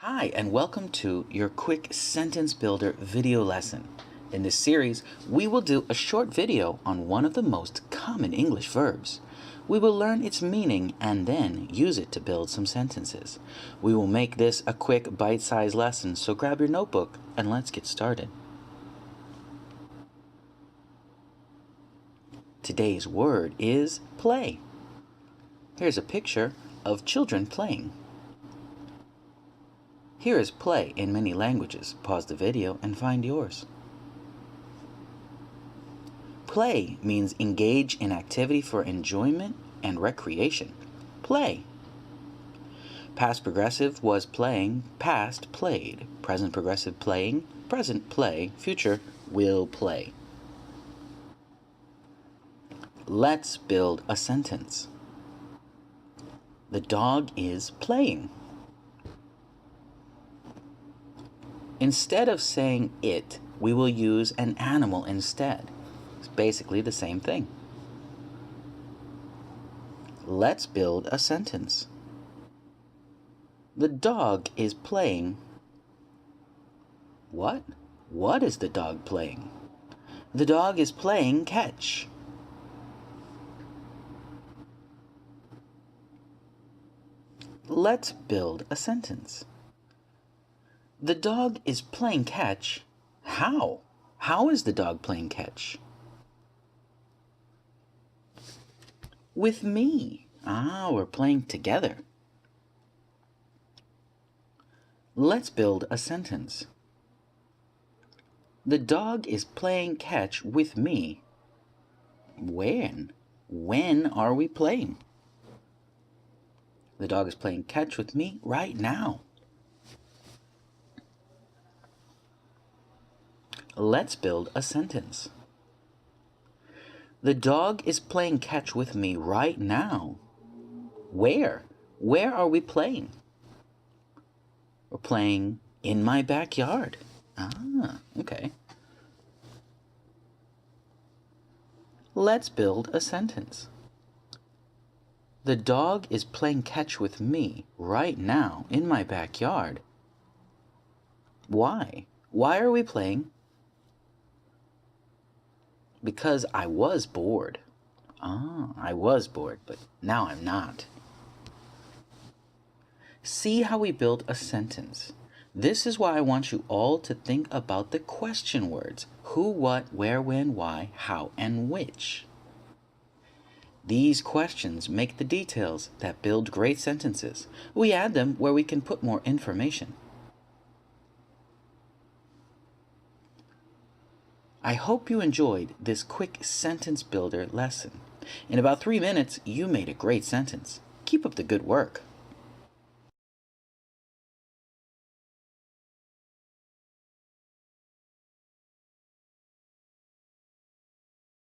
Hi, and welcome to your quick sentence builder video lesson. In this series, we will do a short video on one of the most common English verbs. We will learn its meaning and then use it to build some sentences. We will make this a quick bite-sized lesson, so grab your notebook and let's get started. Today's word is play. Here's a picture of children playing. Here is play in many languages. Pause the video and find yours. Play means engage in activity for enjoyment and recreation. Play. Past progressive was playing, past played. Present progressive playing, present play, future will play. Let's build a sentence. The dog is playing. Instead of saying it, we will use an animal instead. It's basically the same thing. Let's build a sentence. The dog is playing. What? What is the dog playing? The dog is playing catch. Let's build a sentence. The dog is playing catch. How? How is the dog playing catch? With me. We're playing together. Let's build a sentence. The dog is playing catch with me. When? When are we playing? The dog is playing catch with me right now. Let's build a sentence. The dog is playing catch with me right now. Where? Where are we playing? We're playing in my backyard. Okay. Let's build a sentence. The dog is playing catch with me right now in my backyard. Why? Why are we playing? Because I was bored. I was bored, but now I'm not. See how we built a sentence. This is why I want you all to think about the question words. Who, what, where, when, why, how, and which. These questions make the details that build great sentences. We add them where we can put more information. I hope you enjoyed this quick sentence builder lesson. In about 3 minutes, you made a great sentence. Keep up the good work.